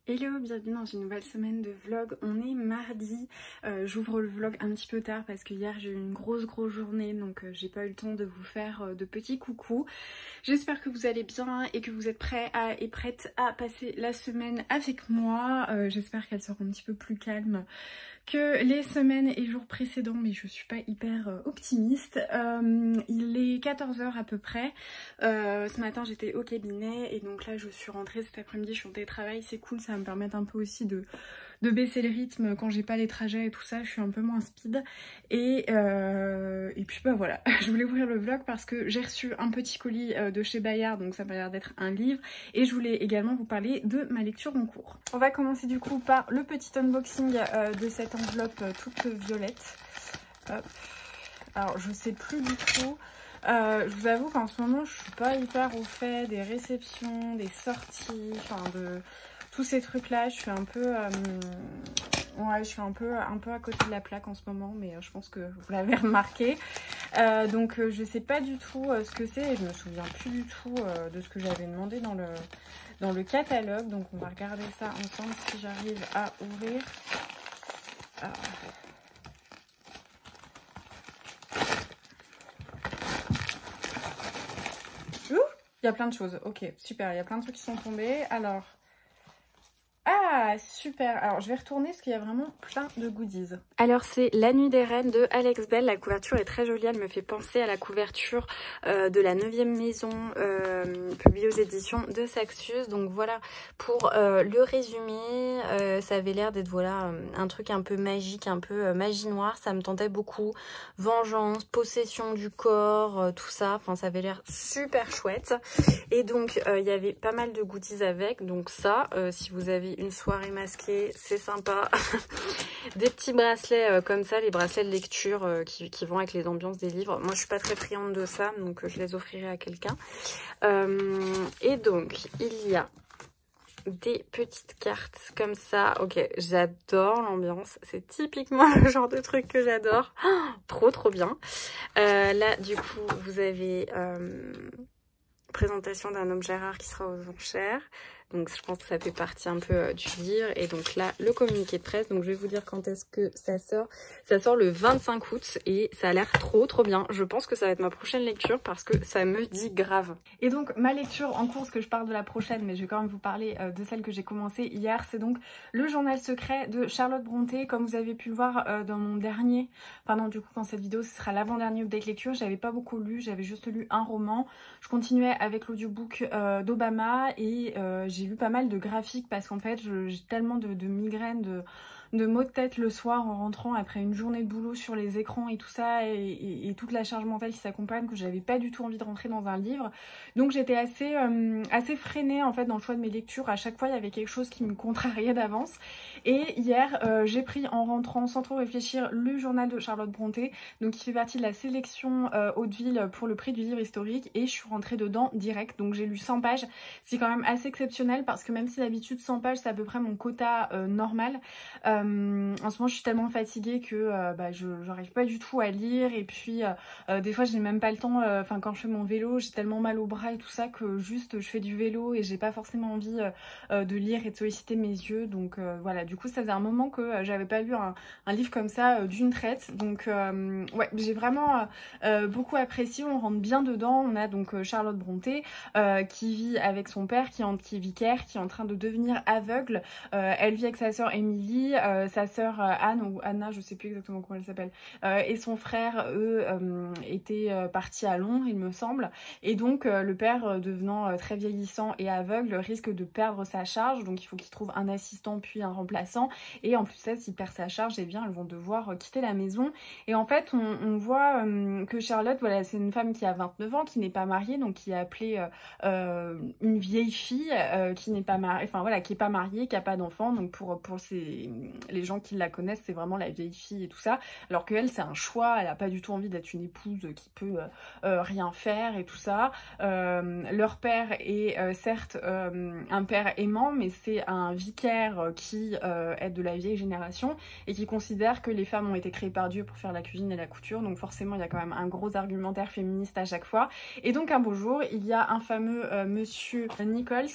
Hello, bienvenue dans une nouvelle semaine de vlog. On est mardi, j'ouvre le vlog un petit peu tard parce que hier j'ai eu une grosse journée, donc j'ai pas eu le temps de vous faire de petits coucous. J'espère que vous allez bien et que vous êtes prêts et prêtes à passer la semaine avec moi. J'espère qu'elle sera un petit peu plus calme que les semaines et jours précédents, mais je suis pas hyper optimiste. Il est 14 h à peu près. Ce matin j'étais au cabinet et donc là je suis rentrée cet après-midi, je suis en télétravail, c'est cool, ça va me permettre un peu aussi de baisser le rythme quand j'ai pas les trajets et tout ça, je suis un peu moins speed. Et puis bah voilà, je voulais ouvrir le vlog parce que j'ai reçu un petit colis de chez Bayard, donc ça m'a l'air d'être un livre, et je voulais également vous parler de ma lecture en cours. On va commencer du coup par le petit unboxing de cette enveloppe toute violette. Hop. Alors je sais plus du tout. Je vous avoue qu'en ce moment je suis pas hyper au fait des réceptions, des sorties, enfin de tous ces trucs là. Je suis un peu ouais, je suis un peu à côté de la plaque en ce moment, mais je pense que vous l'avez remarqué. Donc je sais pas du tout ce que c'est et je me souviens plus du tout de ce que j'avais demandé dans le catalogue. Donc on va regarder ça ensemble si j'arrive à ouvrir. Il y a plein de choses, ok, super, il y a plein de trucs qui sont tombés. Alors, ah, super. Alors, je vais retourner parce qu'il y a vraiment plein de goodies. Alors, c'est La Nuit des Reines de Alex Bell. La couverture est très jolie. Elle me fait penser à la couverture de La 9e Maison, publiée aux éditions de Saxus. Donc, voilà pour le résumé. Ça avait l'air d'être, voilà, un truc un peu magique, un peu magie noire. Ça me tentait beaucoup. Vengeance, possession du corps, tout ça. Enfin, ça avait l'air super chouette. Et donc, il y avait pas mal de goodies avec. Donc ça, si vous avez une soirée masquée, c'est sympa. Des petits bracelets comme ça, les bracelets de lecture qui vont avec les ambiances des livres. Moi, je suis pas très friande de ça, donc je les offrirai à quelqu'un. Et donc, il y a des petites cartes comme ça. Ok, j'adore l'ambiance. C'est typiquement le genre de truc que j'adore. Oh, trop bien. Là, du coup, vous avez... présentation d'un objet rare qui sera aux enchères. Donc je pense que ça fait partie un peu du livre. Et donc là, le communiqué de presse. Donc je vais vous dire quand est-ce que ça sort. Ça sort le 25 août et ça a l'air trop bien. Je pense que ça va être ma prochaine lecture parce que ça me dit grave. Et donc ma lecture en cours, parce que je parle de la prochaine, mais je vais quand même vous parler de celle que j'ai commencée hier. C'est donc Le Journal secret de Charlotte Brontë. Comme vous avez pu le voir dans mon dernier, enfin non, du coup dans cette vidéo, ce sera l'avant-dernier update lecture. J'avais pas beaucoup lu, j'avais juste lu un roman. Je continuais avec l'audiobook d'Obama et j'ai lu pas mal de graphiques parce qu'en fait j'ai tellement de migraines, de maux de tête le soir en rentrant après une journée de boulot sur les écrans et tout ça et toute la charge mentale qui s'accompagne que j'avais pas du tout envie de rentrer dans un livre. Donc j'étais assez freinée en fait dans le choix de mes lectures. À chaque fois il y avait quelque chose qui me contrariait d'avance. Et hier j'ai pris en rentrant sans trop réfléchir le journal de Charlotte Brontë, donc qui fait partie de la sélection Hauteville pour le prix du livre historique, et je suis rentrée dedans direct. Donc j'ai lu 100 pages, c'est quand même assez exceptionnel parce que même si d'habitude 100 pages c'est à peu près mon quota normal, en ce moment je suis tellement fatiguée que j'arrive pas du tout à lire. Et puis des fois je n'ai même pas le temps, enfin quand je fais mon vélo j'ai tellement mal au bras et tout ça que juste je fais du vélo et j'ai pas forcément envie de lire et de solliciter mes yeux. Donc voilà, du coup ça faisait un moment que j'avais pas lu un livre comme ça d'une traite. Donc ouais, j'ai vraiment beaucoup apprécié. On rentre bien dedans. On a donc Charlotte Brontë qui vit avec son père qui est vicaire, qui est en train de devenir aveugle. Elle vit avec sa sœur Émilie, sa sœur Anne ou Anna, je sais plus exactement comment elle s'appelle, et son frère, eux, étaient partis à Londres, il me semble. Et donc le père, devenant très vieillissant et aveugle, risque de perdre sa charge. Donc il faut qu'il trouve un assistant puis un remplaçant. Et en plus de ça, s'il perd sa charge, eh bien elles vont devoir quitter la maison. Et en fait, on voit que Charlotte, voilà, c'est une femme qui a 29 ans, qui n'est pas mariée, donc qui est appelée une vieille fille qui n'est pas mariée, enfin voilà, qui est pas mariée, qui a pas d'enfant. Donc pour les gens qui la connaissent, c'est vraiment la vieille fille et tout ça, alors qu'elle c'est un choix, elle a pas du tout envie d'être une épouse qui peut rien faire et tout ça. Leur père est certes un père aimant, mais c'est un vicaire qui est de la vieille génération et qui considère que les femmes ont été créées par Dieu pour faire la cuisine et la couture, donc forcément il y a quand même un gros argumentaire féministe à chaque fois. Et donc un beau jour, il y a un fameux monsieur Nichols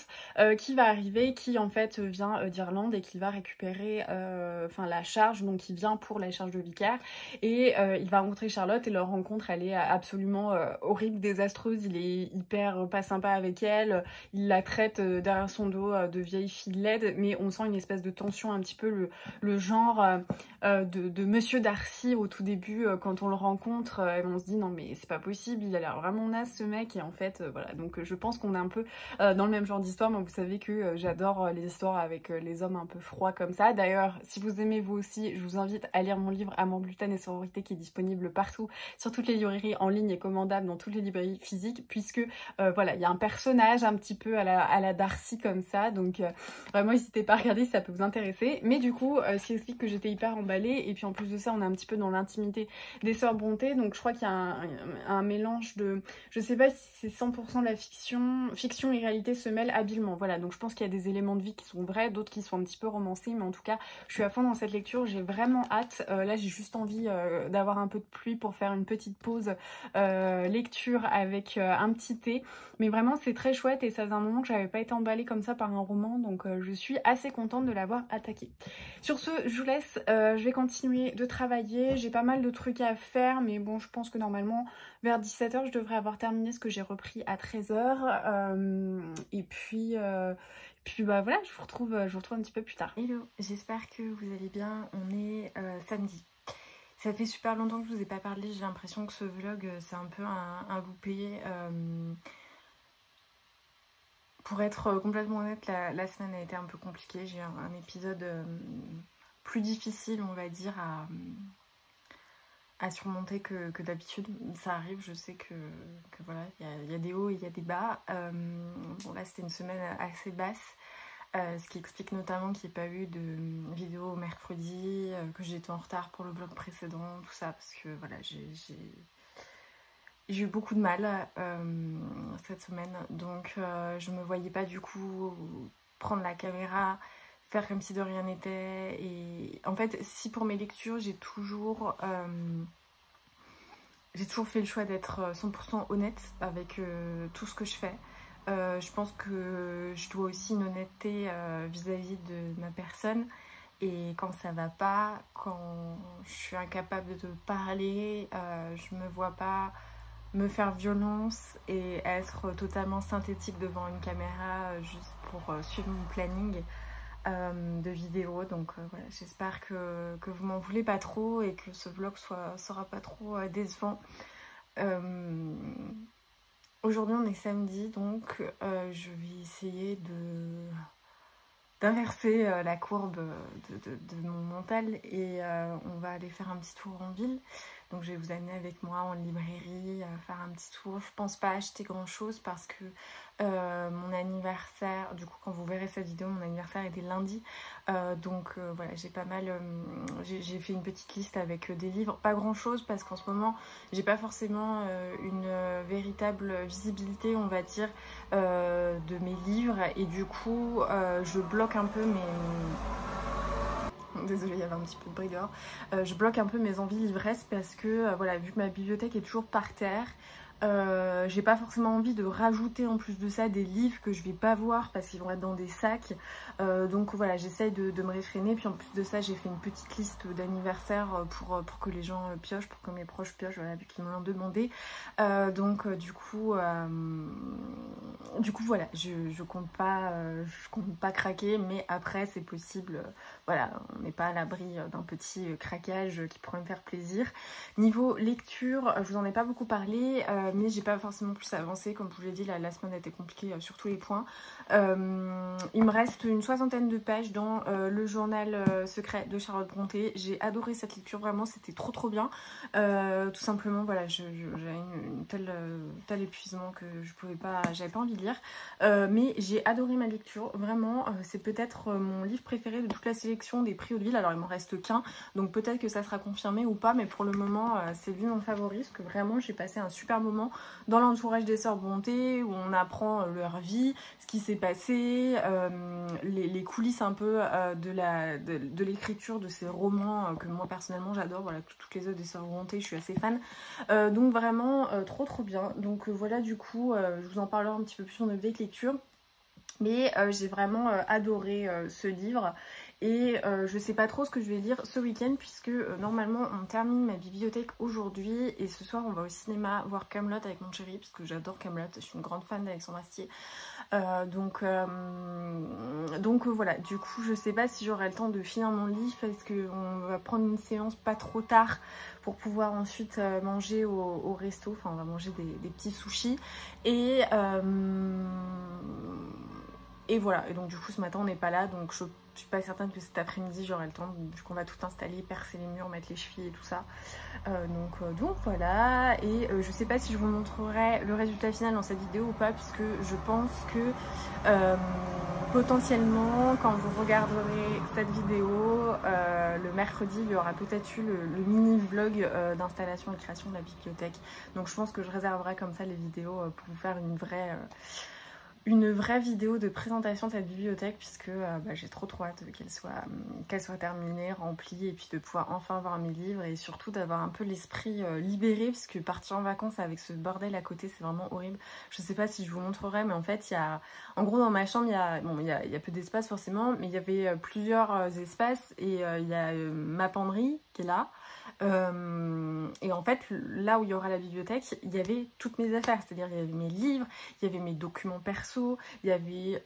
qui va arriver, qui en fait vient d'Irlande et qui va récupérer la charge, donc il vient pour la charge de vicaire, et il va rencontrer Charlotte, et leur rencontre elle est absolument horrible, désastreuse. Il est hyper pas sympa avec elle, il la traite derrière son dos de vieille fille laide, mais on sent une espèce de tension, un petit peu le genre de Monsieur Darcy au tout début quand on le rencontre, on se dit non mais c'est pas possible, il a l'air vraiment naze ce mec, et en fait voilà, donc je pense qu'on est un peu dans le même genre d'histoire. Moi vous savez que j'adore les histoires avec les hommes un peu froids comme ça. D'ailleurs si vous aimez vous aussi, je vous invite à lire mon livre Amour, gluten et sororité, qui est disponible partout sur toutes les librairies en ligne et commandable dans toutes les librairies physiques, puisque voilà, il y a un personnage un petit peu à la Darcy comme ça, donc vraiment n'hésitez pas à regarder si ça peut vous intéresser. Mais du coup ce qui explique que j'étais hyper emballée, et puis en plus de ça on est un petit peu dans l'intimité des sœurs Brontë, donc je crois qu'il y a un mélange de, je sais pas si c'est 100% de la fiction et réalité se mêlent habilement, voilà, donc je pense qu'il y a des éléments de vie qui sont vrais, d'autres qui sont un petit peu romancés, mais en tout cas je suis à fond dans cette lecture, j'ai vraiment hâte. Là j'ai juste envie d'avoir un peu de pluie pour faire une petite pause lecture avec un petit thé, mais vraiment c'est très chouette, et ça faisait un moment que j'avais pas été emballée comme ça par un roman, donc je suis assez contente de l'avoir attaqué. Sur ce je vous laisse, je vais continuer de travailler, j'ai pas mal de trucs à faire, mais bon je pense que normalement vers 17 h je devrais avoir terminé ce que j'ai repris à 13 h, et puis bah voilà, je vous retrouve un petit peu plus tard. Hello, j'espère que vous allez bien. On est samedi. Ça fait super longtemps que je vous ai pas parlé, j'ai l'impression que ce vlog c'est un peu un loupé. Pour être complètement honnête, la semaine a été un peu compliquée. J'ai eu un épisode plus difficile, on va dire, à surmonter que d'habitude. Ça arrive, je sais que voilà, il y a des hauts et il y a des bas. Bon là c'était une semaine assez basse, ce qui explique notamment qu'il n'y ait pas eu de vidéo mercredi, que j'étais en retard pour le vlog précédent, tout ça, parce que voilà, j'ai eu beaucoup de mal cette semaine, donc je me voyais pas du coup prendre la caméra, faire comme si de rien n'était. Et en fait, si pour mes lectures, j'ai toujours fait le choix d'être 100% honnête avec tout ce que je fais. Je pense que je dois aussi une honnêteté vis-à-vis de ma personne. Et quand ça va pas, quand je suis incapable de parler, je me vois pas me faire violence et être totalement synthétique devant une caméra juste pour suivre mon planning de vidéos. Donc voilà, j'espère que vous m'en voulez pas trop et que ce vlog sera pas trop décevant. Aujourd'hui on est samedi, donc je vais essayer d'inverser la courbe de mon mental, et on va aller faire un petit tour en ville. Donc je vais vous amener avec moi en librairie, faire un petit tour. Je pense pas acheter grand chose parce que mon anniversaire, du coup quand vous verrez cette vidéo, mon anniversaire était lundi. Donc voilà, j'ai pas mal, j'ai fait une petite liste avec des livres, pas grand chose parce qu'en ce moment j'ai pas forcément une véritable visibilité, on va dire, de mes livres, et du coup je bloque un peu mes... Désolée, il y avait un petit peu de bruit dehors. Je bloque un peu mes envies livresses parce que voilà, vu que ma bibliothèque est toujours par terre, j'ai pas forcément envie de rajouter en plus de ça des livres que je vais pas voir parce qu'ils vont être dans des sacs. Donc voilà, j'essaye de me réfréner. Puis en plus de ça, j'ai fait une petite liste d'anniversaire pour que les gens piochent, pour que mes proches piochent, voilà, vu qu'ils me l'ont demandé. Du coup voilà, je compte pas craquer, mais après c'est possible. Voilà, on n'est pas à l'abri d'un petit craquage qui pourrait me faire plaisir. Niveau lecture, je vous en ai pas beaucoup parlé. mais j'ai pas forcément plus avancé. Comme je vous l'ai dit, la semaine a été compliquée sur tous les points. Il me reste une 60aine de pages dans le journal secret de Charlotte Brontë. J'ai adoré cette lecture, vraiment, c'était trop bien. Tout simplement, voilà, j'avais une tel épuisement que j'avais pas envie de lire. Mais j'ai adoré ma lecture, vraiment. C'est peut-être mon livre préféré de toute la sélection des prix Hauteville. Alors il m'en reste qu'un, donc peut-être que ça sera confirmé ou pas, mais pour le moment c'est lui mon favori, parce que vraiment j'ai passé un super moment dans l'entourage des sœurs Brontë, où on apprend leur vie, ce qui s'est passé, les coulisses un peu de l'écriture de ces romans que moi personnellement j'adore. Voilà, toutes les œuvres des sœurs Brontë, je suis assez fan. Donc vraiment trop bien. Donc voilà, du coup je vous en parlerai un petit peu plus en update lecture. Mais j'ai vraiment adoré ce livre et je sais pas trop ce que je vais lire ce week-end, puisque normalement on termine ma bibliothèque aujourd'hui et ce soir on va au cinéma voir Kaamelott avec mon chéri, parce que j'adore Kaamelott, je suis une grande fan d'Alexandre Astier. Donc voilà, du coup je sais pas si j'aurai le temps de finir mon livre, parce qu'on va prendre une séance pas trop tard pour pouvoir ensuite manger au resto. Enfin on va manger des petits sushis et voilà, et donc du coup ce matin on n'est pas là, donc je suis pas certaine que cet après-midi j'aurai le temps, vu qu'on va tout installer, percer les murs, mettre les chevilles et tout ça. Donc voilà, et je sais pas si je vous montrerai le résultat final dans cette vidéo ou pas, puisque je pense que potentiellement quand vous regarderez cette vidéo le mercredi, il y aura peut-être eu le mini vlog d'installation et création de la bibliothèque. Donc je pense que je réserverai comme ça les vidéos pour vous faire une vraie vidéo de présentation de cette bibliothèque, puisque j'ai trop hâte qu'elle soit terminée, remplie, et puis de pouvoir enfin voir mes livres, et surtout d'avoir un peu l'esprit libéré, parce que partir en vacances avec ce bordel à côté c'est vraiment horrible. Je sais pas si je vous montrerai, mais en fait en gros dans ma chambre il y a peu d'espace forcément, mais il y avait plusieurs espaces, et il y a ma penderie qui est là. Et en fait là où il y aura la bibliothèque, il y avait toutes mes affaires, c'est-à-dire il y avait mes livres, il y avait mes documents perso, il y avait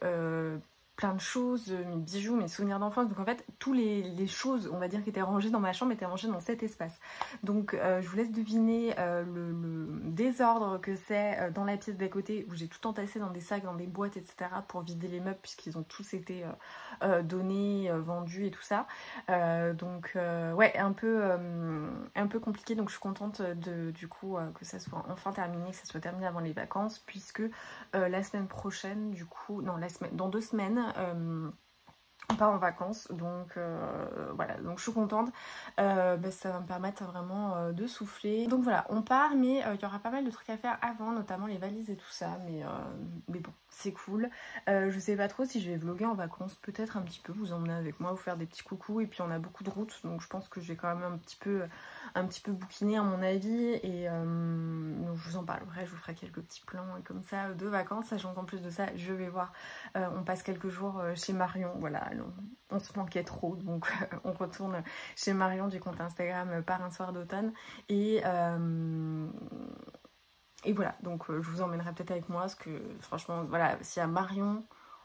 plein de choses, mes bijoux, mes souvenirs d'enfance. Donc en fait tous les choses, on va dire, qui étaient rangées dans ma chambre étaient rangées dans cet espace. Donc je vous laisse deviner le désordre que c'est dans la pièce d'à côté, où j'ai tout entassé dans des sacs, dans des boîtes, etc. pour vider les meubles, puisqu'ils ont tous été donnés, vendus et tout ça. Ouais, un peu compliqué. Donc je suis contente du coup que ça soit enfin terminé, que ça soit terminé avant les vacances, puisque la semaine prochaine, du coup, non, dans 2 semaines, on part en vacances. Donc voilà, donc je suis contente. Ça va me permettre vraiment de souffler. Donc voilà, on part, mais il y aura pas mal de trucs à faire avant, notamment les valises et tout ça, mais bon, c'est cool. Je sais pas trop si je vais vlogger en vacances, peut-être un petit peu, vous emmener avec moi, vous faire des petits coucous, et puis on a beaucoup de routes, donc je pense que je vais quand même un petit peu bouquiner à mon avis, et donc je vous en parlerai, je vous ferai quelques petits plans comme ça de vacances, sachant qu'en plus de ça je vais voir, on passe quelques jours chez Marion, voilà, on se manquait trop, donc on retourne chez Marion du compte Instagram Par un soir d'automne, et voilà, donc je vous emmènerai peut-être avec moi, parce que franchement, voilà, s'il y a Marion,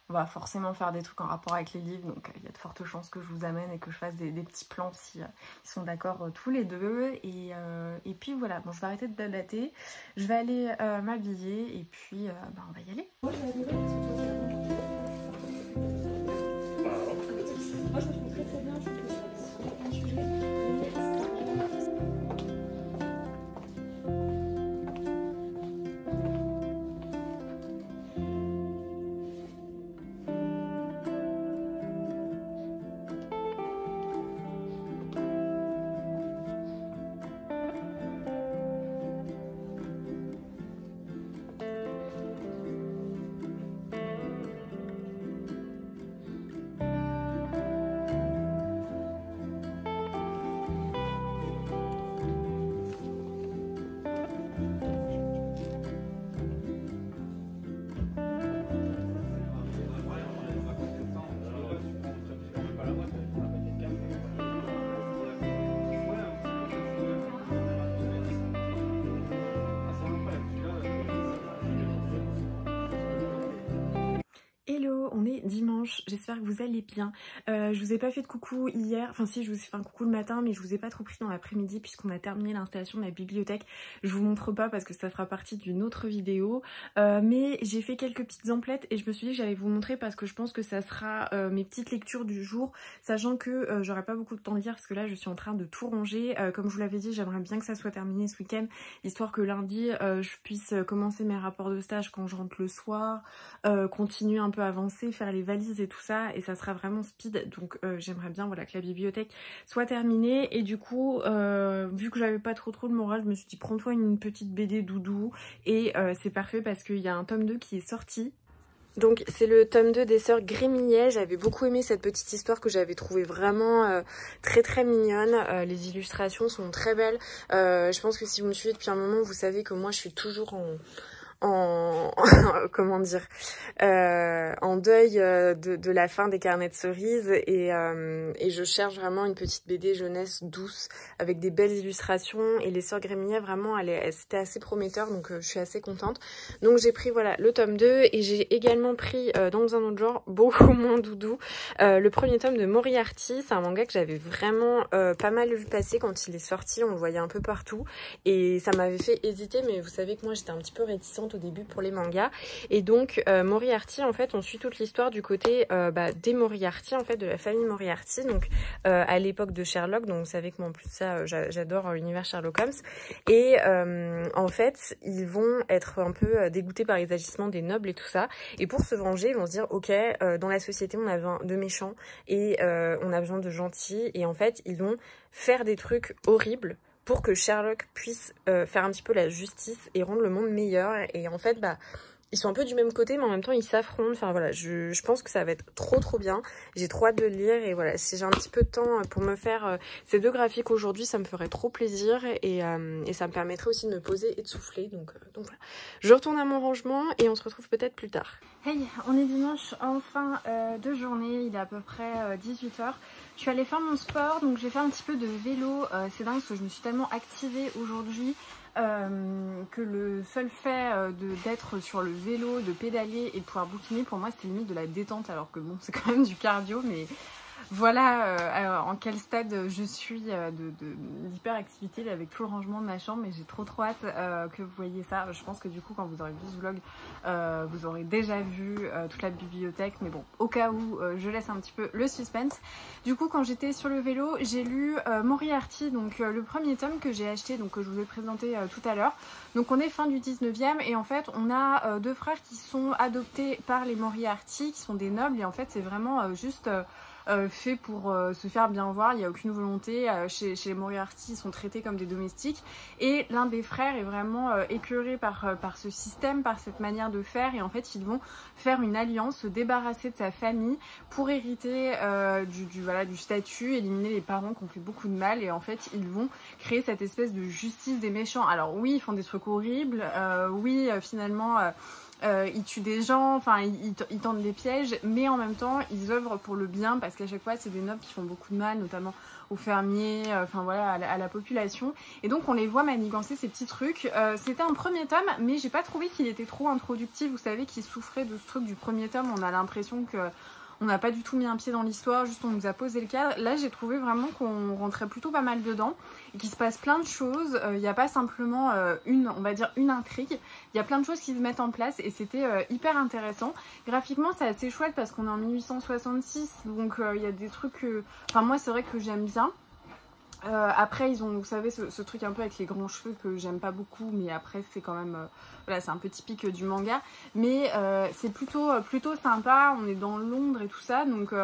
on va forcément faire des trucs en rapport avec les livres, donc il y a de fortes chances que je vous amène et que je fasse des petits plans si ils sont d'accord tous les deux. Et puis voilà, bon, je vais arrêter de blablater, je vais aller m'habiller, et puis on va y aller. Moi je me trouve très bien, je trouve que c'est un sujet. dimanche, j'espère que vous allez bien. Je vous ai pas fait de coucou hier, enfin si je vous ai fait un coucou le matin mais je vous ai pas trop pris dans l'après-midi puisqu'on a terminé l'installation de la bibliothèque. Je vous montre pas parce que ça fera partie d'une autre vidéo, mais j'ai fait quelques petites emplettes et je me suis dit que j'allais vous montrer parce que je pense que ça sera mes petites lectures du jour, sachant que j'aurai pas beaucoup de temps de lire parce que là je suis en train de tout ranger. Comme je vous l'avais dit, j'aimerais bien que ça soit terminé ce week-end, histoire que lundi je puisse commencer mes rapports de stage quand je rentre le soir, continuer un peu à avancer, faire les valises et tout ça, et ça sera vraiment speed. Donc j'aimerais bien voilà, que la bibliothèque soit terminée. Et du coup vu que j'avais pas trop le moral, je me suis dit prends-toi une petite BD doudou, et c'est parfait parce qu'il y a un tome 2 qui est sorti. Donc c'est le tome 2 des sœurs Grémillet. J'avais beaucoup aimé cette petite histoire que j'avais trouvée vraiment très mignonne. Les illustrations sont très belles. Je pense que si vous me suivez depuis un moment, vous savez que moi je suis toujours comment dire, en deuil de la fin des carnets de cerises, et je cherche vraiment une petite BD jeunesse douce avec des belles illustrations, et les sœurs Grémillet vraiment c'était assez prometteur, donc je suis assez contente. Donc j'ai pris voilà le tome 2, et j'ai également pris dans un autre genre beaucoup moins doudou le premier tome de Moriarty. C'est un manga que j'avais vraiment pas mal vu passer quand il est sorti, on le voyait un peu partout et ça m'avait fait hésiter, mais vous savez que moi j'étais un petit peu réticente au début pour les mangas. Et donc Moriarty, en fait on suit toute l'histoire du côté des Moriarty, en fait de la famille Moriarty, donc à l'époque de Sherlock. Donc vous savez que moi en plus de ça j'adore l'univers Sherlock Holmes, et en fait ils vont être un peu dégoûtés par les agissements des nobles et tout ça, et pour se venger ils vont se dire ok, dans la société on a besoin de méchants et on a besoin de gentils, et en fait ils vont faire des trucs horribles pour que Sherlock puisse faire un petit peu la justice et rendre le monde meilleur. Et en fait, ils sont un peu du même côté, mais en même temps, ils s'affrontent. Enfin voilà, je pense que ça va être trop bien. J'ai trop hâte de le lire. Et voilà, si j'ai un petit peu de temps pour me faire ces deux graphiques aujourd'hui, ça me ferait trop plaisir. Et ça me permettrait aussi de me poser et de souffler. Donc voilà. Je retourne à mon rangement et on se retrouve peut-être plus tard. Hey, on est dimanche en fin de journée. Il est à peu près 18 h. Je suis allée faire mon sport, donc j'ai fait un petit peu de vélo. C'est dingue parce que je me suis tellement activée aujourd'hui que le seul fait d'être sur le vélo, de pédaler et de pouvoir bouquiner, pour moi c'était limite de la détente, alors que bon, c'est quand même du cardio, mais voilà en quel stade je suis de l'hyperactivité avec tout le rangement de ma chambre. Mais j'ai trop hâte que vous voyez ça. Je pense que du coup quand vous aurez vu ce vlog vous aurez déjà vu toute la bibliothèque, mais bon, au cas où je laisse un petit peu le suspense. Du coup quand j'étais sur le vélo, j'ai lu Moriarty, donc le premier tome que j'ai acheté, donc que je vous ai présenté tout à l'heure. Donc on est fin du 19e, et en fait on a deux frères qui sont adoptés par les Moriarty, qui sont des nobles, et en fait c'est vraiment juste fait pour se faire bien voir. Il n'y a aucune volonté. Chez les Moriarty, ils sont traités comme des domestiques, et l'un des frères est vraiment écœuré par ce système, par cette manière de faire, et en fait ils vont faire une alliance, se débarrasser de sa famille pour hériter du statut, éliminer les parents qui ont fait beaucoup de mal, et en fait ils vont créer cette espèce de justice des méchants. Alors oui, ils font des trucs horribles, oui finalement ils tuent des gens, enfin ils tendent des pièges, mais en même temps ils œuvrent pour le bien, parce qu'à chaque fois c'est des nobles qui font beaucoup de mal, notamment aux fermiers, enfin voilà, à la population. Et donc on les voit manigancer ces petits trucs. C'était un premier tome, mais j'ai pas trouvé qu'il était trop introductif. Vous savez qu'il souffrait de ce truc du premier tome, on a l'impression que on n'a pas du tout mis un pied dans l'histoire, juste on nous a posé le cadre. Là j'ai trouvé vraiment qu'on rentrait plutôt pas mal dedans, et qu'il se passe plein de choses. Il n'y a pas simplement on va dire une intrigue, il y a plein de choses qui se mettent en place, et c'était hyper intéressant. Graphiquement c'est assez chouette parce qu'on est en 1866, donc il y a des trucs enfin moi c'est vrai que j'aime bien. Après ils ont, vous savez, ce truc un peu avec les grands cheveux que j'aime pas beaucoup, mais après c'est quand même voilà, c'est un peu typique du manga, mais c'est plutôt sympa. On est dans Londres et tout ça, donc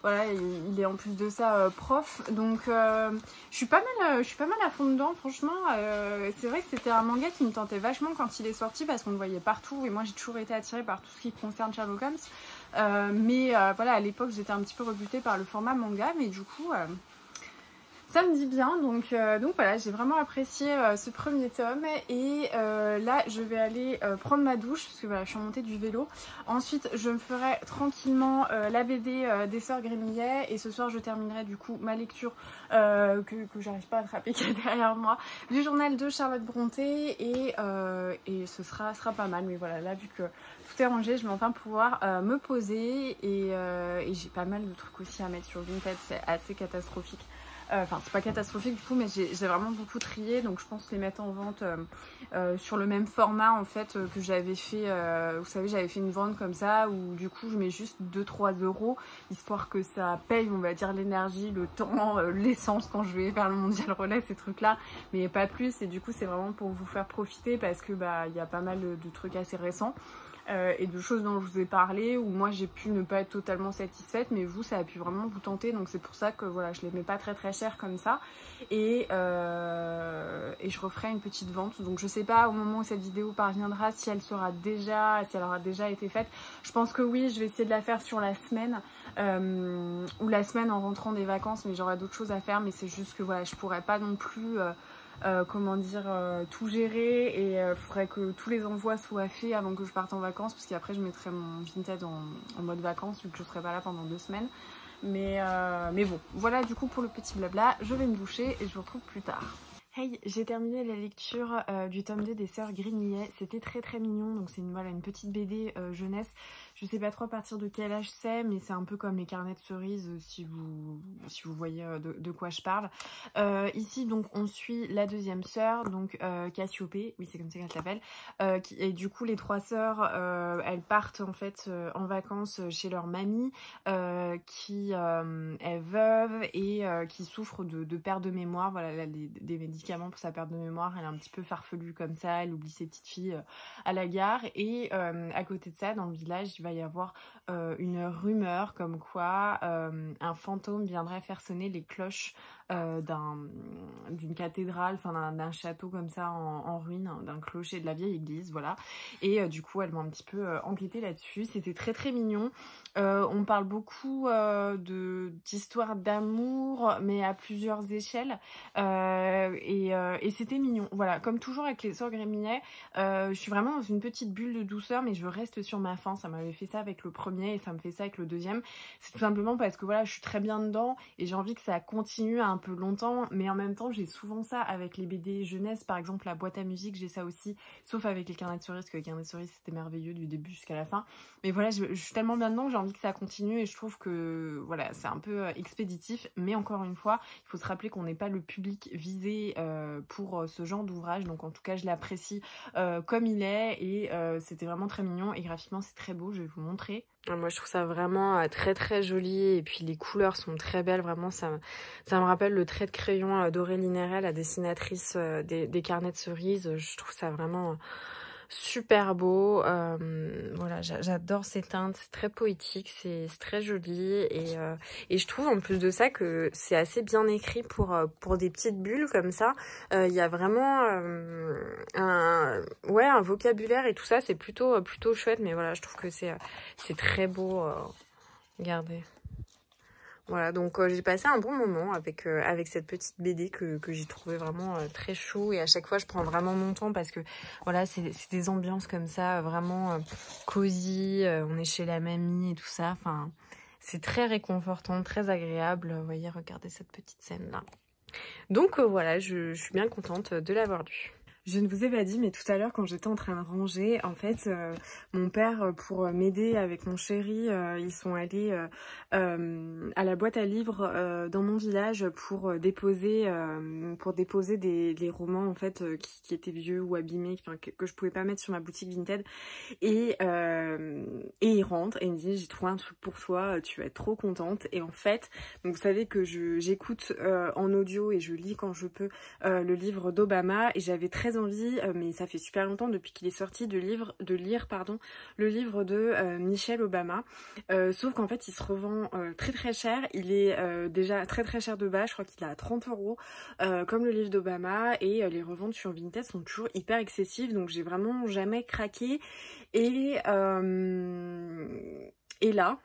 voilà, il est en plus de ça prof, donc je suis pas mal à fond dedans, franchement. C'est vrai que c'était un manga qui me tentait vachement quand il est sorti, parce qu'on le voyait partout, et moi j'ai toujours été attirée par tout ce qui concerne Sherlock Holmes, mais voilà, à l'époque j'étais un petit peu rebutée par le format manga, mais du coup ça me dit bien, donc voilà, j'ai vraiment apprécié ce premier tome et là je vais aller prendre ma douche parce que voilà, je suis remontée du vélo. Ensuite je me ferai tranquillement la BD des Sœurs Grémillet et ce soir je terminerai du coup ma lecture que j'arrive pas à attraper qui est derrière moi, du journal de Charlotte Brontë et ce sera pas mal. Mais voilà, là vu que tout est rangé, je vais enfin pouvoir me poser et j'ai pas mal de trucs aussi à mettre sur Vinted, c'est assez catastrophique. Enfin, c'est pas catastrophique du coup, mais j'ai vraiment beaucoup trié, donc je pense les mettre en vente sur le même format en fait que j'avais fait. Vous savez, j'avais fait une vente comme ça où du coup je mets juste 2-3 euros histoire que ça paye, on va dire, l'énergie, le temps, l'essence quand je vais faire le mondial relais, ces trucs là, mais pas plus. Et du coup, c'est vraiment pour vous faire profiter parce que bah il y a pas mal de trucs assez récents. Et de choses dont je vous ai parlé où moi j'ai pu ne pas être totalement satisfaite, mais vous ça a pu vraiment vous tenter, donc c'est pour ça que voilà, je les mets pas très cher comme ça et je referai une petite vente. Donc je sais pas au moment où cette vidéo parviendra si elle aura déjà été faite. Je pense que oui, je vais essayer de la faire sur la semaine ou la semaine en rentrant des vacances, mais j'aurai d'autres choses à faire, mais c'est juste que voilà, je pourrais pas non plus comment dire, tout gérer et il faudrait que tous les envois soient faits avant que je parte en vacances, parce qu'après je mettrai mon Vinted en mode vacances vu que je serai pas là pendant 2 semaines. Mais bon, voilà du coup pour le petit blabla, je vais me doucher et je vous retrouve plus tard. Hey, j'ai terminé la lecture du tome 2 des Sœurs Grémillet, c'était très mignon, donc c'est une petite BD jeunesse. Je sais pas trop à partir de quel âge c'est, mais c'est un peu comme les carnets de cerises si vous voyez de quoi je parle. Ici donc on suit la deuxième sœur, donc Cassiopée, oui c'est comme ça qu'elle s'appelle, et du coup les 3 sœurs elles partent en fait en vacances chez leur mamie qui est veuve et qui souffre de perte de mémoire. Voilà, elle a des médicaments pour sa perte de mémoire, elle est un petit peu farfelue comme ça, elle oublie ses petites filles à la gare et à côté de ça dans le village il va y avoir une rumeur comme quoi un fantôme viendrait faire sonner les cloches d'une cathédrale, enfin d'un château comme ça en ruine, d'un clocher de la vieille église, voilà. Et du coup elles vont un petit peu enquêter là-dessus. C'était très mignon. On parle beaucoup d'histoires d'amour, mais à plusieurs échelles, et c'était mignon. Voilà, comme toujours avec les Sœurs Grémillet, je suis vraiment dans une petite bulle de douceur, mais je reste sur ma faim. Ça m'avait fait ça avec le premier et ça me fait ça avec le deuxième. C'est tout simplement parce que voilà, je suis très bien dedans et j'ai envie que ça continue un peu longtemps, mais en même temps j'ai souvent ça avec les BD jeunesse, par exemple la boîte à musique, j'ai ça aussi, sauf avec les carnets de cerises, parce que les carnets de cerises c'était merveilleux du début jusqu'à la fin. Mais voilà, je suis tellement bien dedans, j'ai envie que ça continue et je trouve que voilà, c'est un peu expéditif, mais encore une fois, il faut se rappeler qu'on n'est pas le public visé pour ce genre d'ouvrage, donc en tout cas je l'apprécie comme il est et c'était vraiment très mignon et graphiquement c'est très beau, je vais vous montrer. Moi je trouve ça vraiment très joli et puis les couleurs sont très belles, vraiment ça me rappelle le trait de crayon d'Aurélie Néret, la dessinatrice des carnets de cerises. Je trouve ça vraiment super beau. Voilà, j'adore ces teintes, c'est très poétique, c'est très joli et je trouve en plus de ça que c'est assez bien écrit pour des petites bulles comme ça. Il y a vraiment un vocabulaire et tout ça, c'est plutôt chouette, mais voilà, je trouve que c'est très beau. Regardez. Voilà, donc j'ai passé un bon moment avec cette petite BD que j'ai trouvé vraiment très chou, et à chaque fois je prends vraiment mon temps parce que voilà, c'est des ambiances comme ça vraiment cosy, on est chez la mamie et tout ça, enfin c'est très réconfortant, très agréable. Vous voyez, regardez cette petite scène là. Donc voilà, je suis bien contente de l'avoir lu. Je ne vous ai pas dit, mais tout à l'heure, quand j'étais en train de ranger, en fait, mon père, pour m'aider avec mon chéri, ils sont allés à la boîte à livres dans mon village pour déposer des romans, en fait, qui étaient vieux ou abîmés, enfin, que je pouvais pas mettre sur ma boutique Vinted. Et il rentre et il me dit, j'ai trouvé un truc pour toi, tu vas être trop contente. Et en fait, donc vous savez que j'écoute en audio et je lis quand je peux le livre d'Obama, et j'avais très envie, mais ça fait super longtemps depuis qu'il est sorti, de lire le livre de Michelle Obama, sauf qu'en fait il se revend très cher. Il est déjà très cher de base, je crois qu'il est à 30 € comme le livre d'Obama, et les reventes sur Vinted sont toujours hyper excessives, donc j'ai vraiment jamais craqué. Et là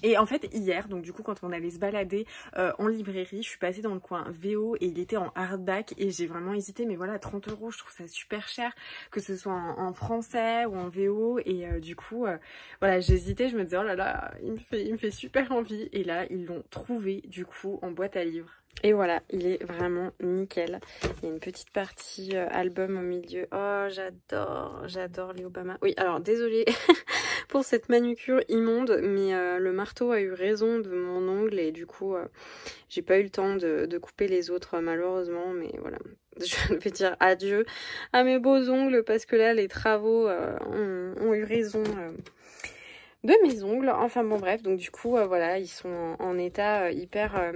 Et en fait hier, donc du coup quand on allait se balader en librairie, je suis passée dans le coin VO et il était en hardback et j'ai vraiment hésité, mais voilà 30 € je trouve ça super cher, que ce soit en français ou en VO, et du coup voilà j'ai hésité, je me disais oh là là il me fait super envie, et là ils l'ont trouvé du coup en boîte à livres. Et voilà, il est vraiment nickel. Il y a une petite partie album au milieu. Oh, j'adore les Obama. Oui, alors désolée pour cette manucure immonde, mais le marteau a eu raison de mon ongle et du coup, j'ai pas eu le temps de couper les autres malheureusement, mais voilà. Je vais dire adieu à mes beaux ongles parce que là, les travaux ont eu raison. De mes ongles, enfin bon bref, donc du coup voilà, ils sont en état hyper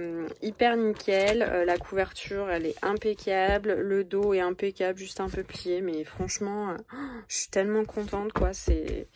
nickel, la couverture elle est impeccable, le dos est impeccable, juste un peu plié, mais franchement je suis tellement contente quoi, c'était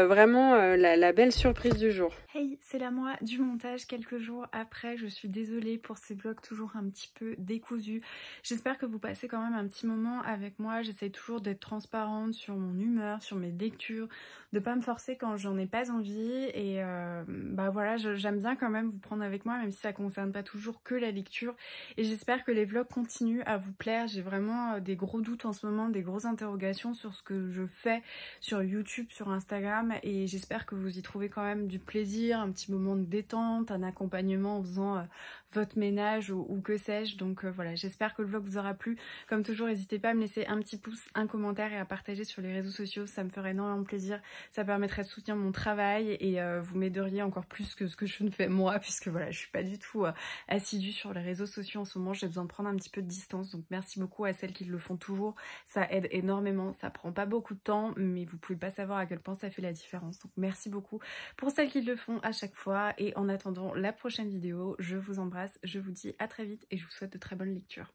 vraiment la belle surprise du jour. Hey, c'est la moi du montage quelques jours après, je suis désolée pour ces vlogs toujours un petit peu décousus. J'espère que vous passez quand même un petit moment avec moi, j'essaie toujours d'être transparente sur mon humeur, sur mes lectures, de pas me forcer quand j'en ai pas envie, et bah voilà, j'aime bien quand même vous prendre avec moi, même si ça concerne pas toujours que la lecture, et j'espère que les vlogs continuent à vous plaire. J'ai vraiment des gros doutes en ce moment, des grosses interrogations sur ce que je fais sur YouTube, sur Instagram, et j'espère que vous y trouvez quand même du plaisir, un petit moment de détente, un accompagnement en faisant votre ménage ou que sais-je. Donc voilà, j'espère que le vlog vous aura plu. Comme toujours, n'hésitez pas à me laisser un petit pouce, un commentaire et à partager sur les réseaux sociaux, ça me ferait énormément plaisir. Ça permettrait de soutenir mon travail et vous m'aideriez encore plus que ce que je ne fais moi, puisque voilà, je suis pas du tout assidue sur les réseaux sociaux en ce moment. J'ai besoin de prendre un petit peu de distance, donc merci beaucoup à celles qui le font toujours. Ça aide énormément, ça prend pas beaucoup de temps, mais vous pouvez pas savoir à quel point ça fait la différence. Donc merci beaucoup pour celles qui le font à chaque fois, et en attendant la prochaine vidéo, je vous embrasse, je vous dis à très vite et je vous souhaite de très bonnes lectures.